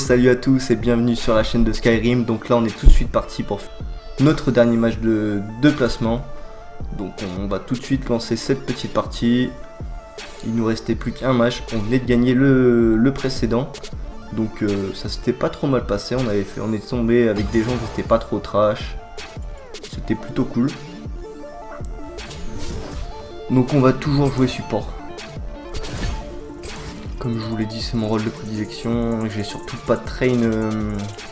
salut à tous et bienvenue sur la chaîne de Skyrim. Donc là on est tout de suite parti pour notre dernier match de placement. Donc on va tout de suite lancer cette petite partie. Il nous restait plus qu'un match, on venait de gagner le précédent. Donc ça s'était pas trop mal passé, on est tombé avec des gens qui étaient pas trop trash. C'était plutôt cool. Donc on va toujours jouer support. Comme je vous l'ai dit, c'est mon rôle de prédilection. J'ai surtout pas de train,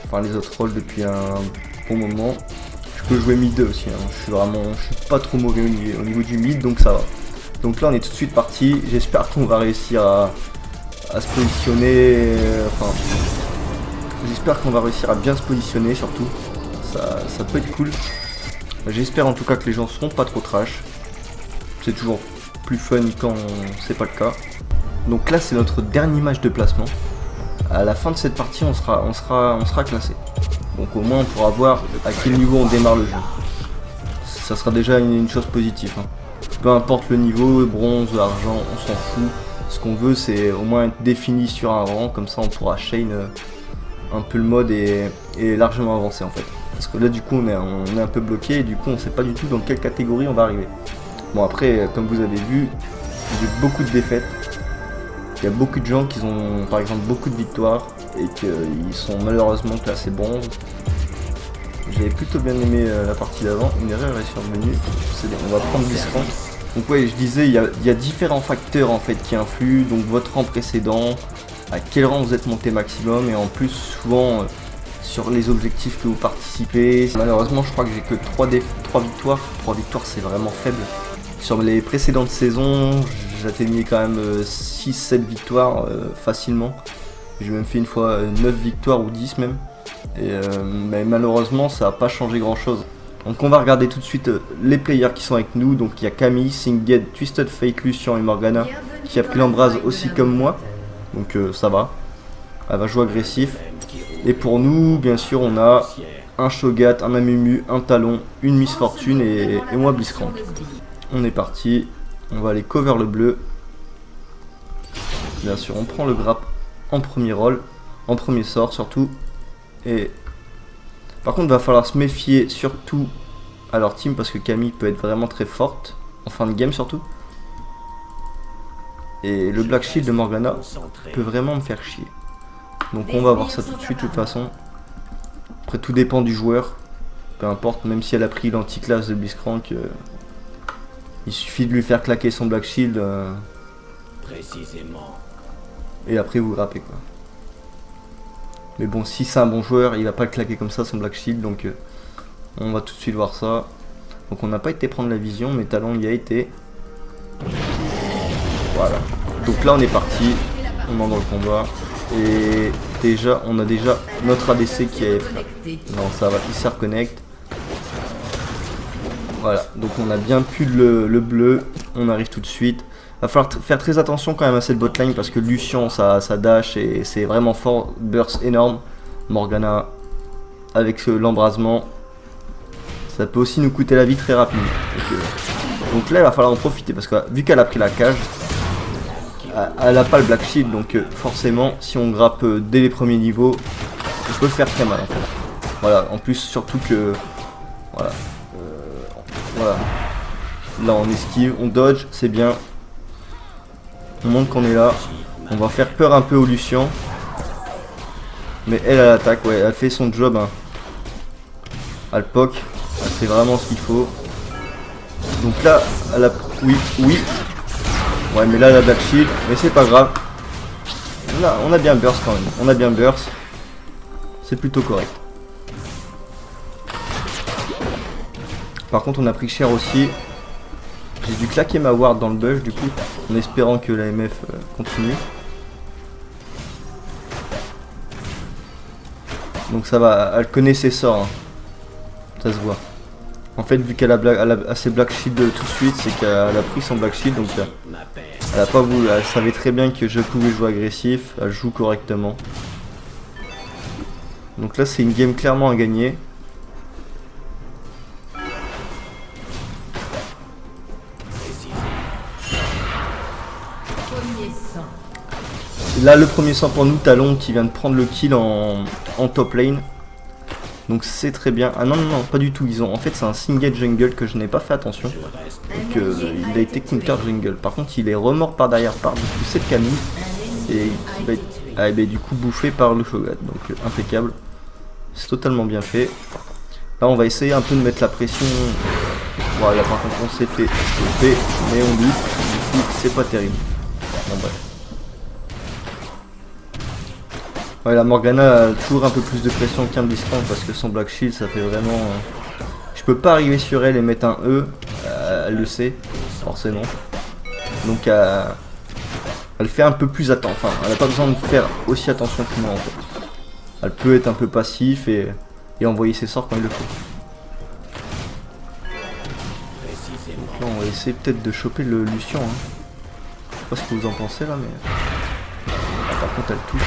enfin les autres rôles depuis un bon moment. Je peux jouer mid aussi, hein. Je suis pas trop mauvais au niveau du mid, donc ça va. Donc là on est tout de suite parti. J'espère qu'on va réussir à se positionner. Enfin, j'espère qu'on va réussir à bien se positionner surtout. Ça peut être cool. J'espère en tout cas que les gens seront pas trop trash. C'est toujours plus fun quand c'est pas le cas. Donc là c'est notre dernier match de placement. À la fin de cette partie on sera classé. Donc au moins on pourra voir à quel niveau on démarre le jeu. Ça sera déjà une chose positive, hein. Peu importe le niveau, bronze, argent, on s'en fout. Ce qu'on veut c'est au moins être défini sur un rang, comme ça on pourra chain un peu le mode et largement avancer en fait. Parce que là du coup on est un peu bloqué et du coup on sait pas du tout dans quelle catégorie on va arriver. Bon après comme vous avez vu, j'ai beaucoup de défaites. Il y a beaucoup de gens qui ont par exemple beaucoup de victoires et qu'ils sont malheureusement classés bronze. J'avais plutôt bien aimé la partie d'avant, une erreur est survenue, on va prendre 10 rangs. Donc ouais, je disais, il y a différents facteurs en fait qui influent, donc votre rang précédent, à quel rang vous êtes monté maximum et en plus souvent sur les objectifs que vous participez. Malheureusement je crois que j'ai que 3 victoires, 3 victoires c'est vraiment faible. Sur les précédentes saisons, j'atteignais quand même 6-7 victoires facilement. J'ai même fait une fois 9 victoires ou 10 même. Mais malheureusement ça n'a pas changé grand chose. Donc on va regarder tout de suite les players qui sont avec nous. Donc il y a Camille, Singed, Twisted Fate, Lucian et Morgana qui a pris l'embrase aussi comme moi. Donc ça va. Elle va jouer agressif. Et pour nous bien sûr on a un Shogat, un Amumu, un Talon, une Miss Fortune et moi Blitzcrank. On est parti, on va aller cover le bleu. Bien sûr, on prend le grappe en premier rôle, en premier sort surtout. Et par contre, il va falloir se méfier surtout à leur team parce que Camille peut être vraiment très forte en fin de game surtout. Et le Black Shield de Morgana peut vraiment me faire chier. Donc on va voir ça tout de suite de toute façon. Après tout dépend du joueur, peu importe, même si elle a pris l'anti-classe de Blitzcrank. Il suffit de lui faire claquer son Black Shield précisément. Et après vous grappez quoi. Mais bon, si c'est un bon joueur, il va pas le claquer comme ça son Black Shield, donc on va tout de suite voir ça. Donc on n'a pas été prendre la vision, mais Talon y a été. Voilà. Donc là on est parti, on entre dans le combat. Et déjà, on a déjà notre ADC qui est... Non ça va, il se reconnecte. Voilà, donc on a bien pu le bleu, on arrive tout de suite. Va falloir faire très attention quand même à cette botline parce que Lucian ça dash et c'est vraiment fort, burst énorme. Morgana avec l'embrasement, ça peut aussi nous coûter la vie très rapidement. Donc là il va falloir en profiter parce que vu qu'elle a pris la cage, elle a pas le Black Shield, donc forcément si on grappe dès les premiers niveaux, on peut faire très mal en fait. Voilà, en plus surtout que... Voilà. Voilà, là on esquive, on dodge, c'est bien. On montre qu'on est là. On va faire peur un peu au Lucian. Mais elle attaque, ouais, elle fait son job, hein. Elle poke, elle fait vraiment ce qu'il faut. Donc là, elle a... Oui. Ouais, mais là elle a Black Shield, mais c'est pas grave. On a bien burst quand même, on a bien burst. C'est plutôt correct. Par contre on a pris cher aussi. J'ai dû claquer ma ward dans le bush du coup, en espérant que la MF continue. Donc ça va, elle connaît ses sorts, hein. Ça se voit. En fait vu qu'elle a ses Black Shield tout de suite, c'est qu'elle a pris son Black Shield, donc elle a pas voulu, elle savait très bien que je pouvais jouer agressif, elle joue correctement. Donc là c'est une game clairement à gagner. là le premier sort pour nous, Talon qui vient de prendre le kill en top lane. Donc c'est très bien. Ah non, non, non, pas du tout. Ils ont, en fait, c'est un single jungle que je n'ai pas fait attention. Donc il a été counter jungle. Par contre, il est remort par derrière par du coup cette Camille. Et il va être du coup bouffé par le Shogun. Donc impeccable. C'est totalement bien fait. Là, on va essayer un peu de mettre la pression. Voilà, par contre, on s'est fait choper, mais on loupe. Du coup, c'est pas terrible. Bon, bref. Ouais, la Morgana a toujours un peu plus de pression qu'un Blitzcrank parce que son Black Shield ça fait vraiment... Je peux pas arriver sur elle et mettre un E, elle le sait, forcément. Donc elle fait un peu plus attention, enfin elle n'a pas besoin de faire aussi attention que moi en fait. Elle peut être un peu passif et envoyer ses sorts quand il le faut. Donc là on va essayer peut-être de choper le Lucian. Hein. Je sais pas ce que vous en pensez là mais... Ah, par contre elle touche.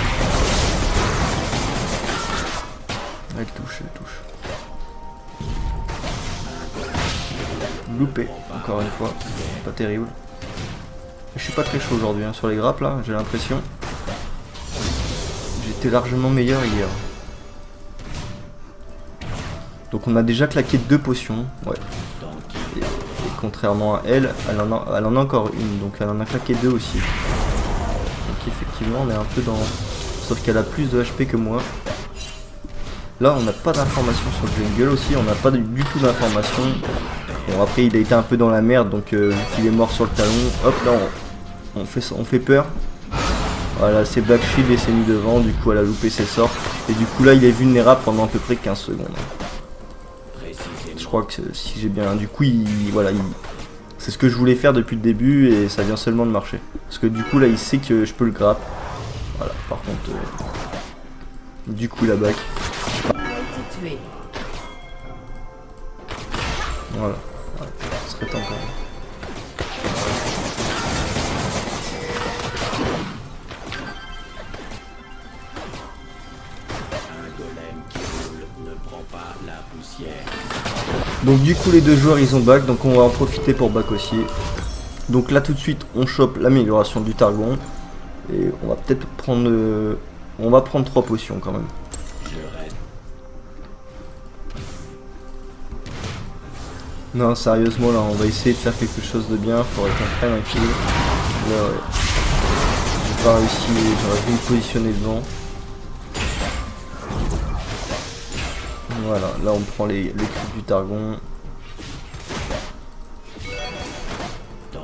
Elle touche, elle touche. Loupé, encore une fois. Pas terrible. Je suis pas très chaud aujourd'hui hein, sur les grappes là, j'ai l'impression. J'étais largement meilleur hier. Donc on a déjà claqué 2 potions. Ouais. Et contrairement à elle, elle en a encore une. Donc elle en a claqué 2 aussi. Donc effectivement on est un peu dans... Sauf qu'elle a plus de HP que moi. Là on n'a pas d'informations sur le jungle aussi, on n'a pas du tout d'informations. Bon après il a été un peu dans la merde donc il est mort sur le talon. Hop là on fait peur. Voilà c'est Black Shield et c'est mis devant, du coup elle a loupé ses sorts. Et du coup là il est vulnérable pendant à peu près 15 secondes. Je crois que si j'ai bien... Du coup voilà, c'est ce que je voulais faire depuis le début et ça vient seulement de marcher. Parce que du coup là il sait que je peux le grappe. Voilà par contre... Du coup la back. Voilà, ce serait temps quand même. Donc du coup les deux joueurs ils ont back, donc on va en profiter pour back aussi. Donc là tout de suite on chope l'amélioration du Targon. Et on va peut-être prendre... on va prendre 3 potions quand même. Non sérieusement là on va essayer de faire quelque chose de bien, faudrait qu'on prenne un kill. Là ouais. J'ai pas réussi, j'aurais dû me positionner devant. Voilà, là on prend les creeps du Targon.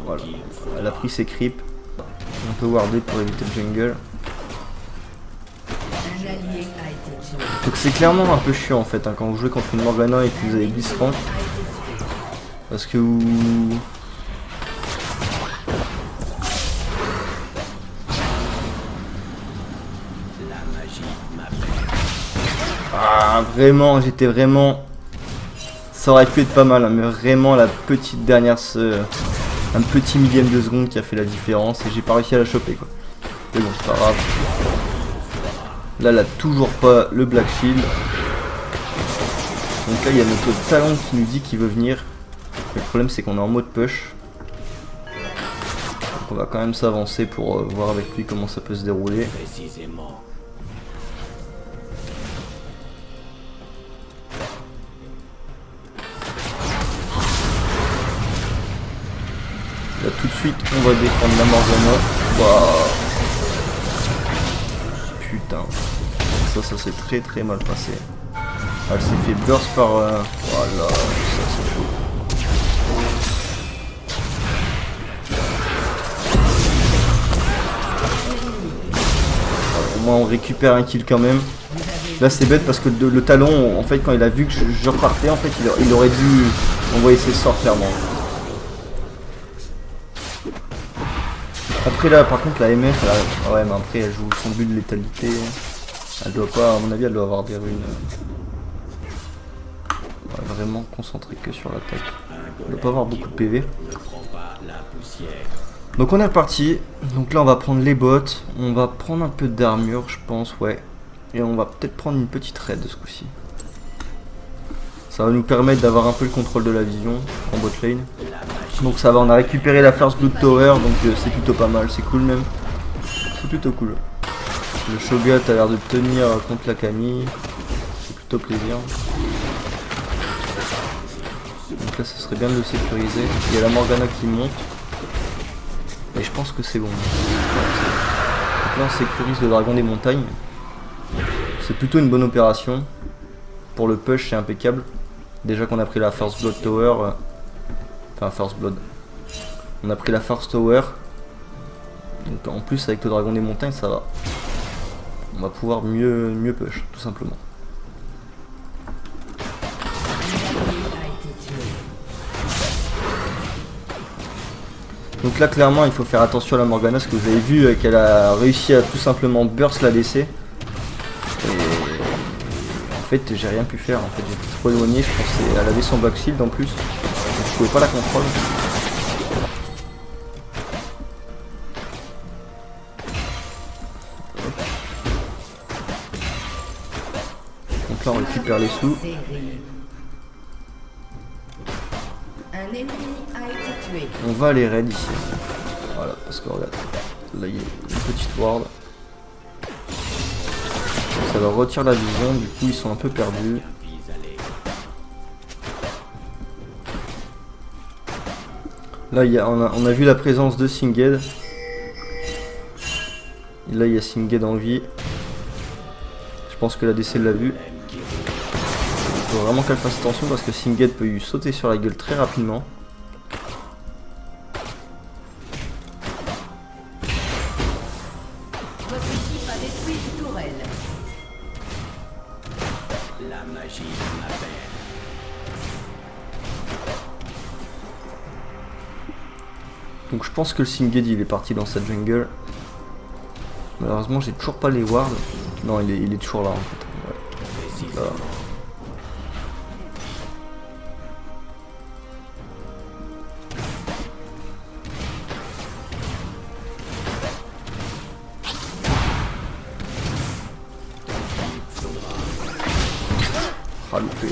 Voilà, elle a pris ses creeps. On peut warder pour éviter le jungle. Donc c'est clairement un peu chiant en fait hein, quand vous jouez contre une Morgana et que vous avez Blitzcrank. Parce que vous... Ah vraiment, j'étais vraiment... Ça aurait pu être pas mal, hein, mais vraiment la petite dernière... Un petit millième de seconde qui a fait la différence et j'ai pas réussi à la choper quoi. Mais bon, c'est pas grave. Là, elle a toujours pas le Black Shield. Donc là, il y a notre Talon qui nous dit qu'il veut venir. Le problème, c'est qu'on est en mode push. Donc on va quand même s'avancer pour voir avec lui comment ça peut se dérouler. Là, tout de suite, on va défendre la Morgana. Waouh. Putain. Ça s'est très très mal passé. Elle s'est fait burst par... Voilà, ça c'est chaud. Au moins on récupère un kill quand même. Là c'est bête parce que le Talon, en fait quand il a vu que je repartais, en fait il aurait dû envoyer ses sorts clairement. Après là par contre la MF, ouais mais après elle joue son but de létalité. Elle doit pas, à mon avis elle doit avoir des runes. Vraiment concentré que sur l'attaque. Elle doit pas avoir beaucoup de PV. Donc on est reparti. Donc là on va prendre les bottes. On va prendre un peu d'armure je pense, ouais. Et on va peut-être prendre une petite raid ce coup-ci. Ça va nous permettre d'avoir un peu le contrôle de la vision en bot lane. Donc ça va, on a récupéré la First Blood Tower, donc c'est plutôt pas mal, c'est cool même. C'est plutôt cool. Le Shogat a l'air de tenir contre la Camille. C'est plutôt plaisir. Donc là, ça serait bien de le sécuriser. Il y a la Morgana qui monte. Et je pense que c'est bon. Donc là, on sécurise le dragon des montagnes. C'est plutôt une bonne opération. Pour le push, c'est impeccable. Déjà qu'on a pris la First Blood Tower. Enfin, First Blood. On a pris la First Tower. Donc en plus, avec le dragon des montagnes, ça va. On va pouvoir mieux push, tout simplement. Donc là, clairement, il faut faire attention à la Morgana, parce que vous avez vu qu'elle a réussi à tout simplement burst la DC. Et en fait, j'ai rien pu faire. En fait, j'étais trop éloigné. Je pensais qu'elle avait son back shield en plus. Donc, je pouvais pas la contrôler. Donc là, on récupère les sous. On va aller raid ici. Voilà, parce que regarde, là il y a une petite ward. Ça leur retire la vision, du coup ils sont un peu perdus. Là on a vu la présence de Singed. Et là il y a Singed en vie. Je pense que la DC l'a vu. Il faut vraiment qu'elle fasse attention parce que Singed peut lui sauter sur la gueule très rapidement. Donc je pense que le Singed il est parti dans sa jungle. Malheureusement j'ai toujours pas les wards. Non il est toujours là en fait. Ouais. Là. Ah loupé.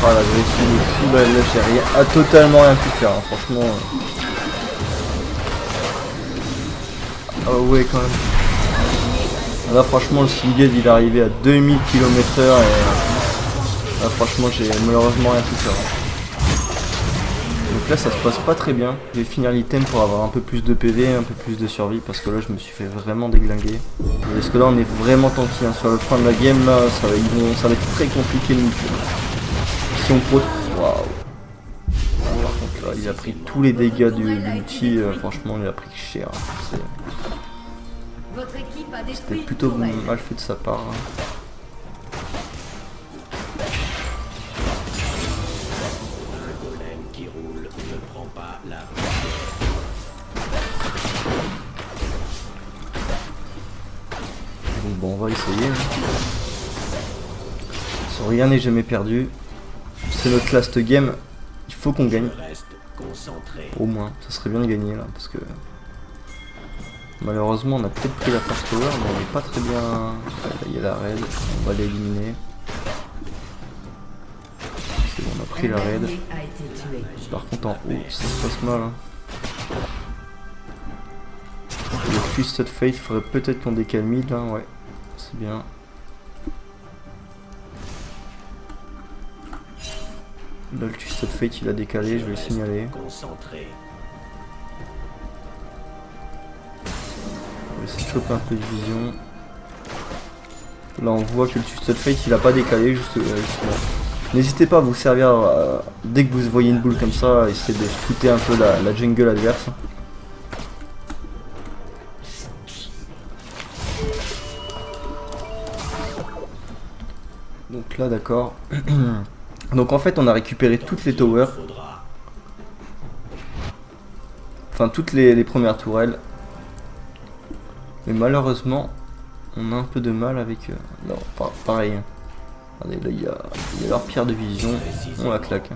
Voilà, j'ai essayé de fou, là j'ai rien, totalement rien pu faire, hein, franchement. Ah ouais quand même. Là franchement le Singed il est arrivé à 2000 km/h et là franchement j'ai malheureusement rien pu faire. Hein. Donc là ça se passe pas très bien. Je vais finir l'item pour avoir un peu plus de PV, un peu plus de survie parce que là je me suis fait vraiment déglinguer. Parce que là on est vraiment tanky, hein. Sur le fin de la game là ça va être très compliqué de nous tuer. Si on pro... Waouh. Par contre là il a pris tous les dégâts de l'ulti, franchement il a pris cher. Hein. C'était plutôt mal fait de sa part. Hein. Donc bon on va essayer. Hein. Sans rien n'est jamais perdu. C'est notre last game, il faut qu'on gagne. Au moins, ça serait bien de gagner là, parce que malheureusement on a peut-être pris la first tower, mais on n'est pas très bien. Là il y a la raid, on va l'éliminer. C'est bon, on a pris la raid. Par contre en haut, ça se passe mal. Hein. Le Twisted Fate ferait peut-être qu'on décale mid là, ouais, c'est bien. Là le Twisted Fate il a décalé, je vais le signaler. On va essayer de choper un peu de vision. Là on voit que le Twisted Fate il a pas décalé justement. N'hésitez pas à vous servir dès que vous voyez une boule comme ça, essayez de scouter un peu la jungle adverse. Donc là d'accord. Donc en fait on a récupéré toutes les towers. Enfin toutes les premières tourelles. Mais malheureusement on a un peu de mal avec... non, pareil. Regardez là il y a leur pierre de vision. On la claque.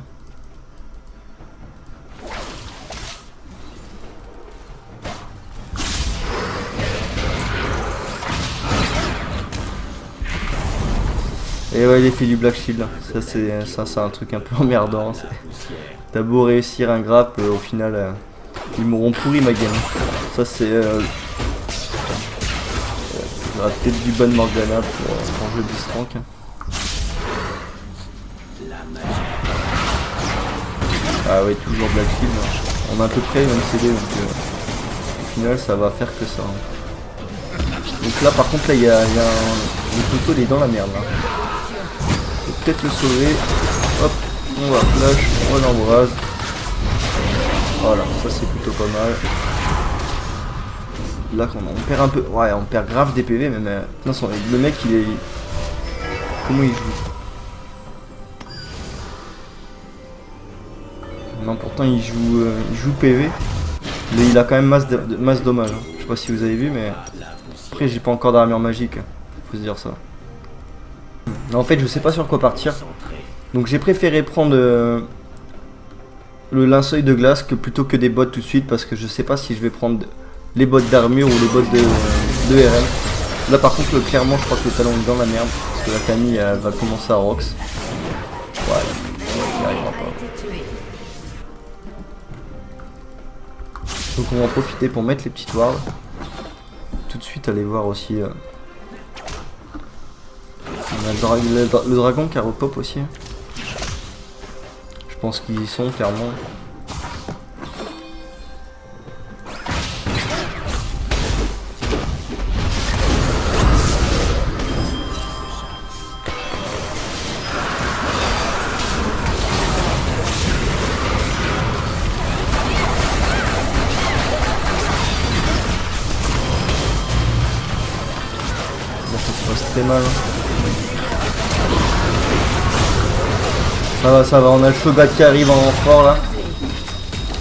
Et ouais, l'effet du Black Shield, ça c'est un truc un peu emmerdant. T'as beau réussir un grappe, au final ils m'auront pourri ma game. Ça c'est peut-être du bon Morgana pour jouer du rank. Ah ouais, toujours Black Shield. On a à peu près le même CD, donc au final ça va faire que ça. Donc là par contre là il y a le poteau, il est dans la merde là. Faut peut-être le sauver. Hop, on va flash, on l'embrase. Voilà, ça c'est plutôt pas mal. Là on perd un peu. Ouais, on perd grave des PV mais non, le mec il est. Comment il joue? Non, pourtant il joue PV. Mais il a quand même masse dommage. Hein. Je sais pas si vous avez vu mais. Après j'ai pas encore d'armure magique. Faut se dire ça. En fait je sais pas sur quoi partir. Donc j'ai préféré prendre le linceul de glace plutôt que des bottes tout de suite. Parce que je sais pas si je vais prendre les bottes d'armure ou les bottes de RM. Là par contre clairement je crois que le talon est dans la merde. Parce que la Camille elle va commencer à Rox. Voilà, il n'y arrivera pas. Donc on va en profiter pour mettre les petites wards. Tout de suite aller voir aussi. On a le dragon qui a repop aussi. Je pense qu'ils y sont clairement. Très mal. Ça va, on a le Shogat qui arrive en renfort là.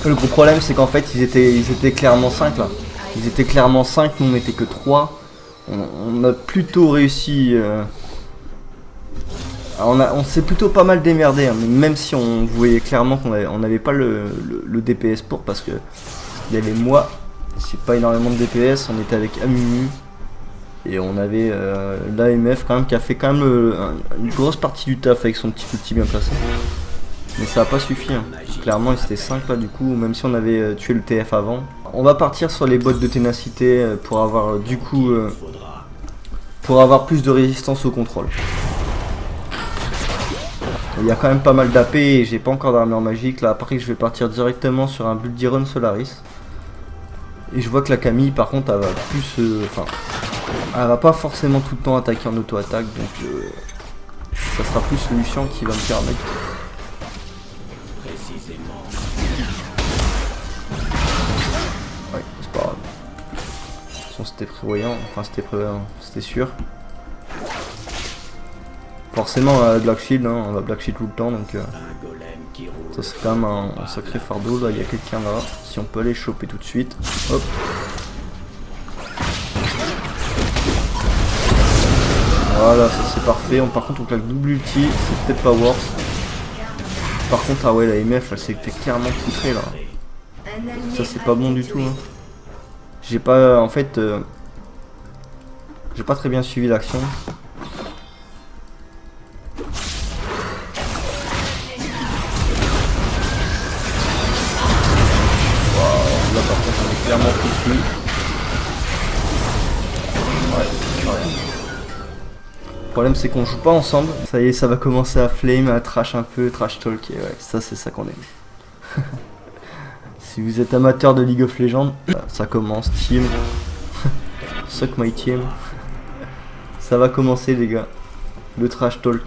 Le gros problème c'est qu'en fait ils étaient clairement 5 là. Ils étaient clairement 5, nous on n'était que 3. On a plutôt réussi. On s'est plutôt pas mal démerdé, hein, même si on voyait clairement qu'on n'avait pas le DPS pour, parce que il y avait moi, j'ai pas énormément de DPS, on était avec Amumu. Et on avait l'AMF quand même qui a fait quand même une grosse partie du taf avec son petit outil bien placé. Mais ça n'a pas suffi. Hein. Clairement ils étaient 5 là du coup, même si on avait tué le TF avant. On va partir sur les bottes de ténacité pour avoir du coup pour avoir plus de résistance au contrôle. Il y a quand même pas mal d'AP et j'ai pas encore d'armure magique. Là après je vais partir directement sur un build d'Iron Solaris. Et je vois que la Camille par contre elle va plus elle va pas forcément tout le temps attaquer en auto-attaque, donc ça sera plus le Lucian qui va me permettre. Ouais, c'est pas grave. De toute façon c'était prévoyant, enfin c'était sûr. Forcément Black Shield, hein, on va Black Shield tout le temps, donc ça c'est quand même un sacré fardeau. Là il y a quelqu'un là, si on peut aller choper tout de suite. Hop. Voilà, ça c'est parfait. Par contre, on claque double ulti, c'est peut-être pas worth. Par contre, ah ouais, la MF elle s'est fait clairement titrée là. Ça c'est pas bon du tout. Hein. J'ai pas, en fait, j'ai pas très bien suivi l'action. Wow, là par contre, on est clairement foutu. Le problème c'est qu'on joue pas ensemble. Ça y est, ça va commencer à flame, à trash un peu, trash talk, et ouais, ça c'est ça qu'on aime. Si vous êtes amateur de League of Legends, ça commence, team. Suck my team. Ça va commencer les gars. Le trash talk.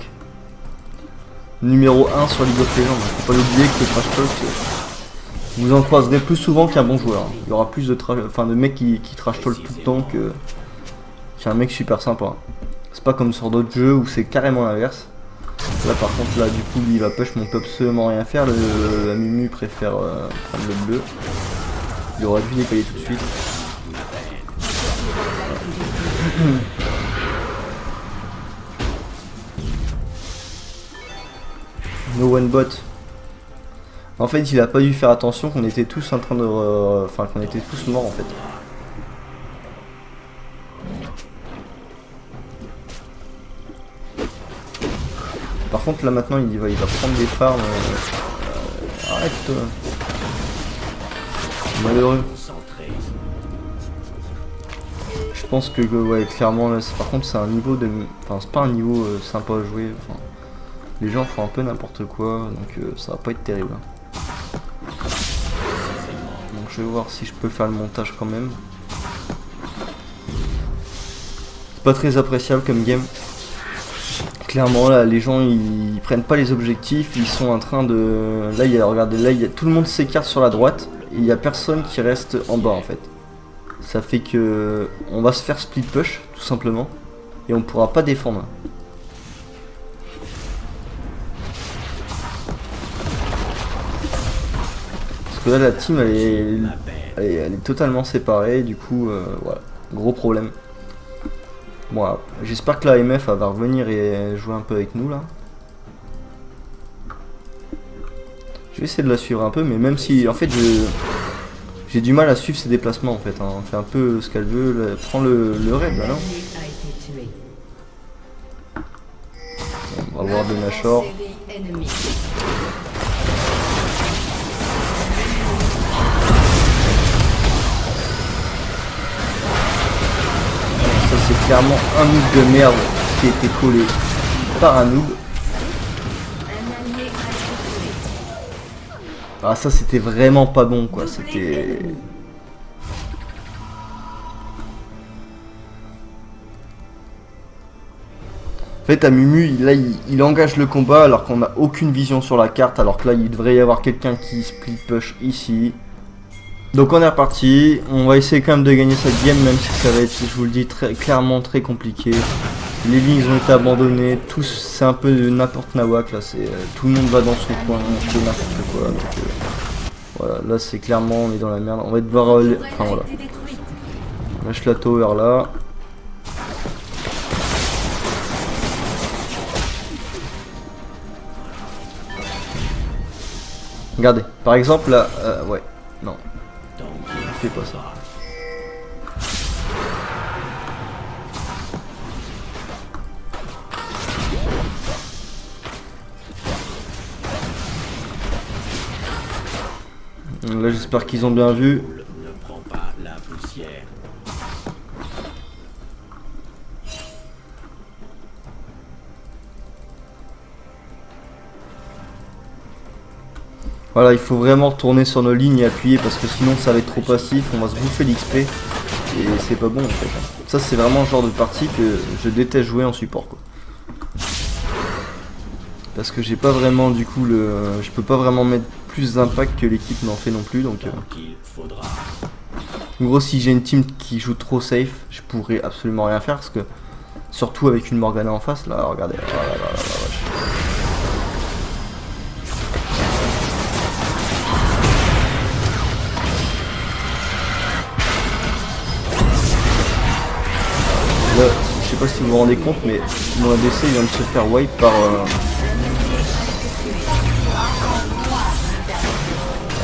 Numéro 1 sur League of Legends. Faut pas l'oublier que le trash talk, vous en croiserez plus souvent qu'un bon joueur. Il y aura plus de mecs qui trash talk tout le temps que un mec super sympa. C'est pas comme sur d'autres jeux où c'est carrément l'inverse. Là par contre là du coup lui il va push, mon peut absolument rien faire. Le Amumu préfère prendre le bleu. Il aurait dû décaler tout de suite. No one bot. En fait il a pas dû faire attention qu'on était tous en train de... qu'on était tous morts en fait. Par contre là maintenant il va prendre des farms. Arrête toi. Malheureux. Je pense que ouais clairement là par contre c'est un niveau de. Enfin c'est pas un niveau sympa à jouer. Enfin, les gens font un peu n'importe quoi donc ça va pas être terrible. Donc je vais voir si je peux faire le montage quand même. C'est pas très appréciable comme game. Clairement là les gens ils prennent pas les objectifs, ils sont en train de. Là il y a, regardez, là il y a tout le monde s'écarte sur la droite et il y a personne qui reste en bas en fait. Ça fait que on va se faire split push tout simplement et on pourra pas défendre. Parce que là la team elle est totalement séparée, du coup voilà, gros problème. Bon, j'espère que la MF va revenir et jouer un peu avec nous là. Je vais essayer de la suivre un peu, mais même si en fait j'ai du mal à suivre ses déplacements en fait. Hein. On fait un peu ce qu'elle veut. Prends le raid là, non? On va voir de Nashor. Ça c'est clairement un noob de merde qui a été collé par un noob. Ah ça c'était vraiment pas bon quoi, c'était... En fait à Mumu, là il engage le combat alors qu'on n'a aucune vision sur la carte, alors que là il devrait y avoir quelqu'un qui split push ici. Donc on est reparti, on va essayer quand même de gagner cette game même si ça va être, je vous le dis, clairement très compliqué. Les lignes ont été abandonnées, tous c'est un peu n'importe nawak là, c'est tout le monde va dans son coin, on fait n'importe quoi. Donc, voilà, là c'est clairement on est dans la merde, on va devoir... enfin voilà. On lâche la tower là. Regardez, par exemple là, ouais, non. Fais pas ça. Là j'espère qu'ils ont bien vu. Voilà, il faut vraiment retourner sur nos lignes et appuyer parce que sinon ça va être trop passif, on va se bouffer l'XP et c'est pas bon en fait. Ça c'est vraiment le genre de partie que je déteste jouer en support quoi. Parce que j'ai pas vraiment du coup je peux pas vraiment mettre plus d'impact que l'équipe n'en fait non plus donc... En gros si j'ai une team qui joue trop safe, je pourrais absolument rien faire parce que... Surtout avec une Morgana en face, là regardez, oh là là là là, là, je sais pas si vous vous rendez compte, mais mon ADC il vient de se faire wipe par...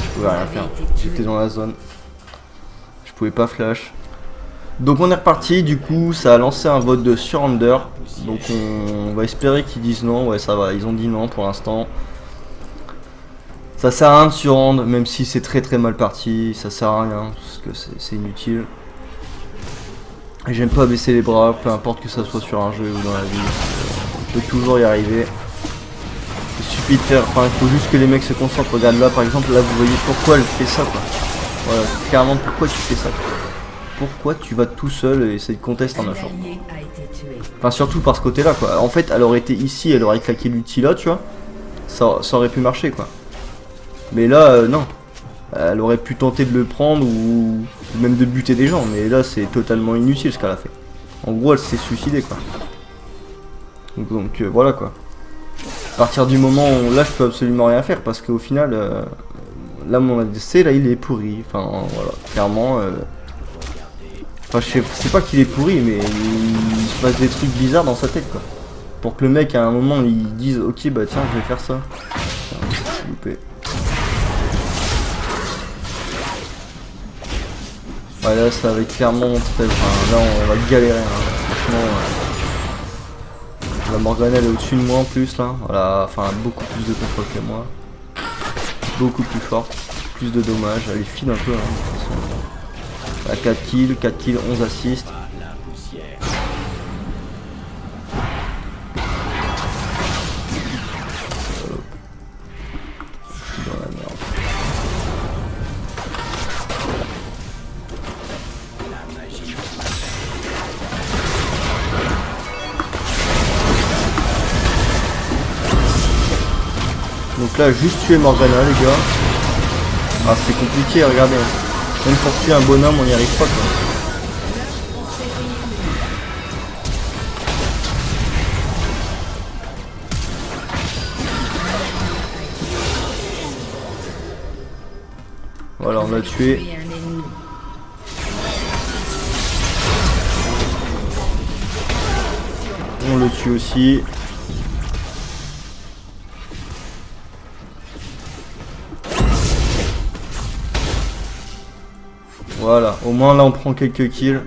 Je pouvais rien faire, j'étais dans la zone. Je pouvais pas flash. Donc on est reparti, du coup ça a lancé un vote de surrender. Donc on va espérer qu'ils disent non, ouais ça va, ils ont dit non pour l'instant. Ça sert à rien de surrendre, même si c'est très très mal parti, ça sert à rien, parce que c'est inutile. J'aime pas baisser les bras, peu importe que ça soit sur un jeu ou dans la vie, on peut toujours y arriver. Il suffit de faire, enfin il faut juste que les mecs se concentrent, regarde là par exemple, là vous voyez pourquoi elle fait ça quoi. Voilà, clairement pourquoi tu fais ça quoi. Pourquoi tu vas tout seul et essayer de contester en Nashor. Enfin surtout par ce côté là quoi. En fait elle aurait été ici, elle aurait claqué l'ulti là tu vois. Ça aurait pu marcher quoi. Mais là non. Elle aurait pu tenter de le prendre ou même de buter des gens. Mais là c'est totalement inutile ce qu'elle a fait. En gros elle s'est suicidée quoi. Donc voilà quoi. À partir du moment où là je peux absolument rien faire parce qu'au final là mon ADC là il est pourri. Enfin voilà clairement enfin je sais pas qu'il est pourri mais il se passe des trucs bizarres dans sa tête quoi. Pour que le mec à un moment il dise ok bah tiens je vais faire ça. S'il vous plaît. Ouais là ça va être clairement très... Enfin là on va galérer hein. Franchement La Morgana elle est au-dessus de moi en plus là. Voilà, enfin beaucoup plus de contrôle que moi. Beaucoup plus forte. Plus de dommages. Elle est fine un peu hein, de toute façon. Elle a 4 kills, 11 assists. Donc là, juste tuer Morgana, les gars. Ah, c'est compliqué, regardez. Même pour tuer un bonhomme, on n'y arrive pas, quoi. Voilà, on l'a tué. On le tue aussi. Voilà, au moins là on prend quelques kills.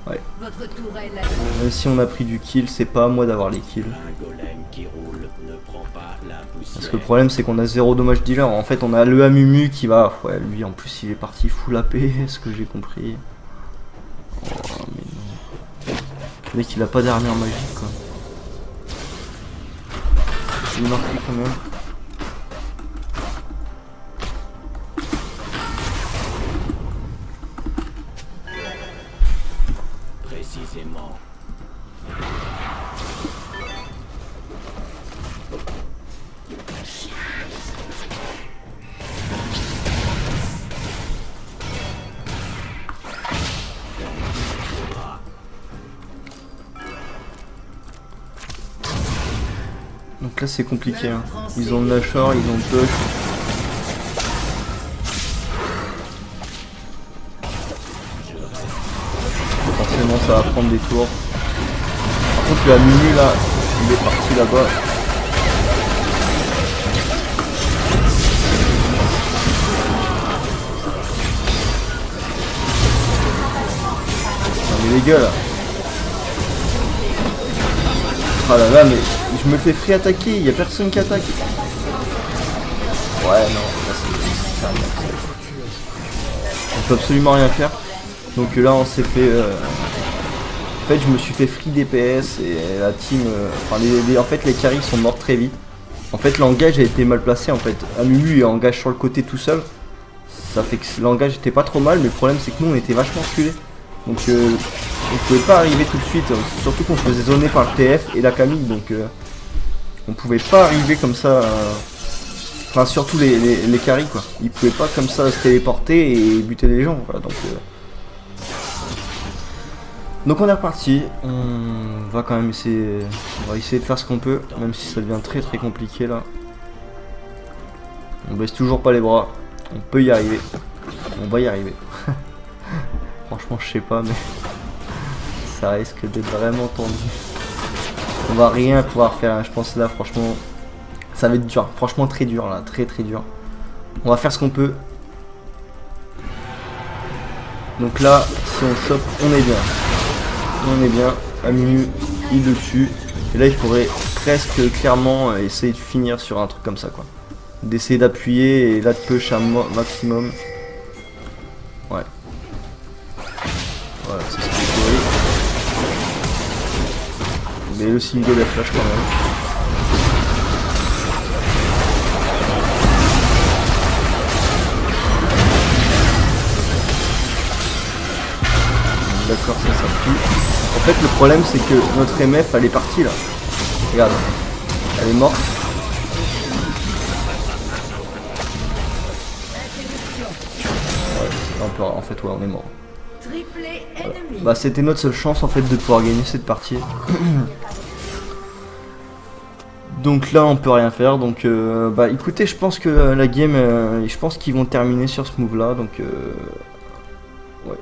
Ouais. Même si on a pris du kill, c'est pas à moi d'avoir les kills. Parce que le problème c'est qu'on a 0 dommage dealer. En fait on a le Amumu qui va... Ouais, lui en plus il est parti full AP, ce que j'ai compris. Oh, mais non. Le mec il a pas d'armure magique quoi. Il marque quand même. Précisément. Donc là c'est compliqué hein. Ils ont le Nashor, ils ont le push. Forcément ça va prendre des tours. Par contre le Amumu là, il est parti là-bas. Non mais les gars là. Ah là là mais je me fais free attaquer, il y a personne qui attaque. Ouais non, là c'est on peut absolument rien faire. Donc là on s'est fait en fait je me suis fait free DPS et la team enfin en fait les carries sont morts très vite. En fait l'engage a été mal placé en fait. Amumu est engage sur le côté tout seul. Ça fait que l'engage était pas trop mal mais le problème c'est que nous on était vachement reculés. Donc on pouvait pas arriver tout de suite, surtout qu'on se faisait zoner par le TF et la Camille, donc on pouvait pas arriver comme ça, enfin surtout les carries quoi, ils pouvaient pas comme ça se téléporter et buter les gens, voilà, donc on est reparti, on va quand même essayer, on va essayer de faire ce qu'on peut, même si ça devient très très compliqué là. On baisse toujours pas les bras, on peut y arriver, on va y arriver. Franchement je sais pas mais ça risque d'être vraiment tendu. On va rien pouvoir faire hein. Je pense là franchement ça va être dur, franchement très dur là, très très dur. On va faire ce qu'on peut. Donc là si on chope on est bien. On est bien, Amumu il le tue. Et là il faudrait presque clairement essayer de finir sur un truc comme ça quoi. D'essayer d'appuyer et là de push un maximum. Ouais. Voilà, c'est ce qu'il faut. Mais le single est flash quand même. D'accord, ça s'appuie. En fait le problème c'est que notre MF elle est partie là. Regarde. Elle est morte. Ouais, en fait ouais on est mort. Voilà. Bah c'était notre seule chance en fait de pouvoir gagner cette partie. Donc là on peut rien faire, donc bah écoutez je pense que la game, je pense qu'ils vont terminer sur ce move là, donc ouais.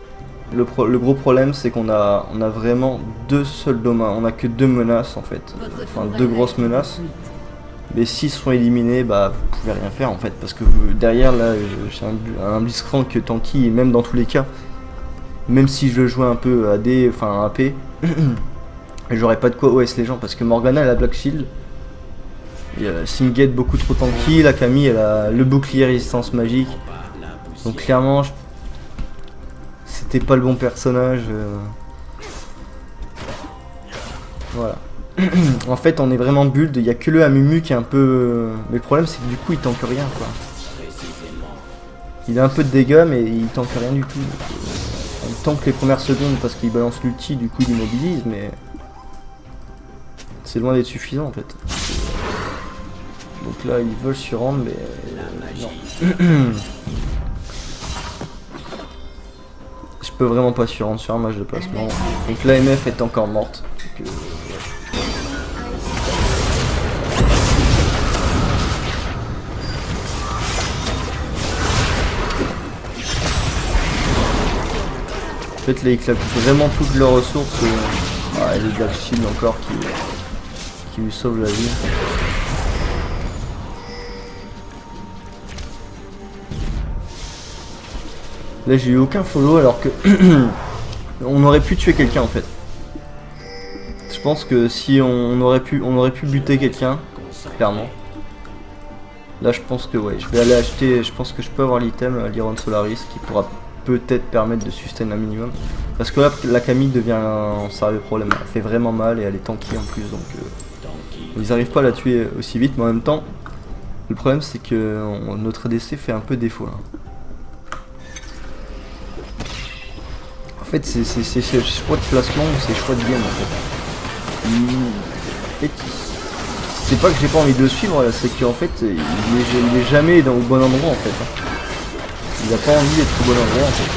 Le gros problème c'est qu'on a vraiment deux seuls dommages, on a que 2 menaces en fait, enfin 2 grosses menaces. Mais s'ils sont éliminés, bah vous pouvez rien faire en fait, parce que derrière là j'ai un Blitzcrank tanky et même dans tous les cas. Même si je le jouais un peu AD, enfin AP, j'aurais pas de quoi OS les gens parce que Morgana elle a Black Shield. Singed beaucoup trop tanky, la Camille elle a le bouclier résistance magique. Donc clairement, c'était pas le bon personnage. Voilà. En fait, on est vraiment build, il y a que le Amumu qui est un peu... Mais le problème c'est que du coup il tank rien quoi. Il a un peu de dégâts mais il tank rien du tout. Il tank les premières secondes parce qu'il balance l'ulti, du coup il immobilise, mais... C'est loin d'être suffisant en fait. Donc là ils veulent surrendre mais... non. Je peux vraiment pas surrendre sur un match de placement. Donc la MF est encore morte. Donc, en fait là ils claquent vraiment toutes leurs ressources. Ah, et le Black Shield encore qui lui sauve la vie. Là j'ai eu aucun follow alors que on aurait pu tuer quelqu'un en fait. Je pense que si on aurait pu buter quelqu'un, clairement. Là je pense que ouais, je vais aller acheter, je pense que je peux avoir l'item, l'Iron Solaris, qui pourra peut-être permettre de sustain un minimum. Parce que là la Camille devient un sérieux problème, elle fait vraiment mal et elle est tanky en plus, donc ils n'arrivent pas à la tuer aussi vite, mais en même temps, le problème c'est que notre ADC fait un peu défaut là. En fait c'est choix de placement ou c'est choix de game en fait. C'est pas que j'ai pas envie de le suivre là, c'est qu'en fait il est jamais au bon endroit en fait. Il a pas envie d'être au bon endroit en fait.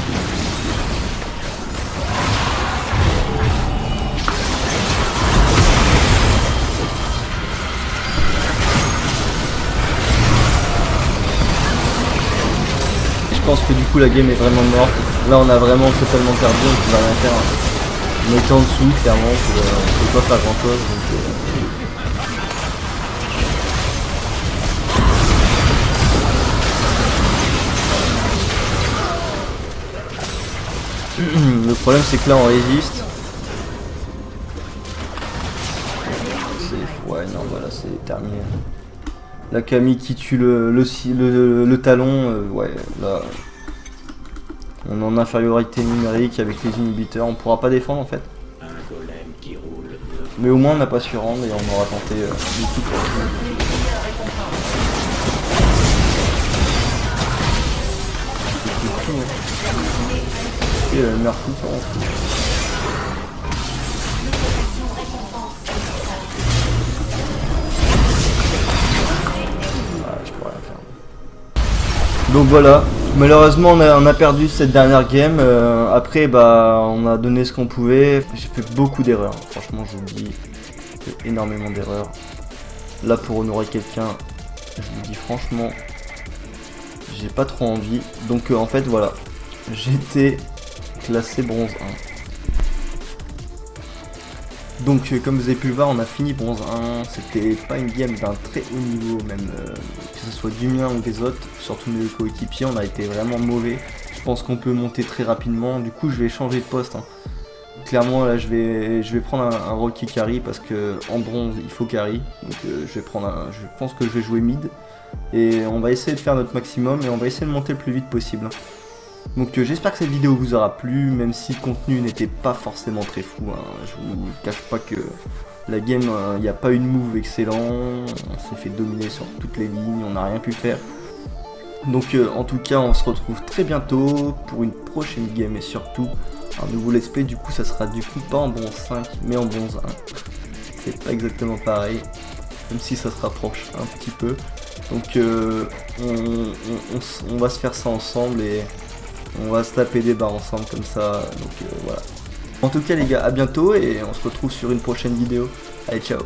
Je pense que du coup la game est vraiment morte. Là on a vraiment totalement perdu, on peut rien faire. On était en dessous clairement, on peut pas faire grand chose. Le problème c'est que là on résiste. Ouais non voilà c'est terminé. La Camille qui tue le talon, ouais là on est en infériorité numérique avec les inhibiteurs, on pourra pas défendre en fait. Mais au moins on n'a pas su rendre et on aura tenté du tout pour et elle meurt tout le temps. Donc voilà, malheureusement on a perdu cette dernière game, après bah on a donné ce qu'on pouvait, j'ai fait beaucoup d'erreurs, franchement je vous le dis, j'ai fait énormément d'erreurs. Là pour honorer quelqu'un, je vous le dis franchement, j'ai pas trop envie, donc en fait voilà, j'étais classé bronze 1. Donc comme vous avez pu le voir, on a fini bronze 1, c'était pas une game d'un très haut niveau, même que ce soit du mien ou des autres, surtout mes coéquipiers, on a été vraiment mauvais. Je pense qu'on peut monter très rapidement, du coup je vais changer de poste. Hein. Clairement là je vais prendre un rôle qui carry parce que en bronze il faut carry, donc je pense que je vais jouer mid. Et on va essayer de faire notre maximum et on va essayer de monter le plus vite possible. Donc j'espère que cette vidéo vous aura plu, même si le contenu n'était pas forcément très fou. Hein. Je vous cache pas que la game, il n'y a pas eu de move excellent, on s'est fait dominer sur toutes les lignes, on n'a rien pu faire. Donc en tout cas on se retrouve très bientôt pour une prochaine game et surtout un nouveau let's play. Du coup ça sera du coup pas en bronze 5 mais en bronze 1. C'est pas exactement pareil, même si ça se rapproche un petit peu. Donc on va se faire ça ensemble et on va se taper des barres ensemble comme ça, donc voilà. En tout cas les gars, à bientôt et on se retrouve sur une prochaine vidéo. Allez, ciao.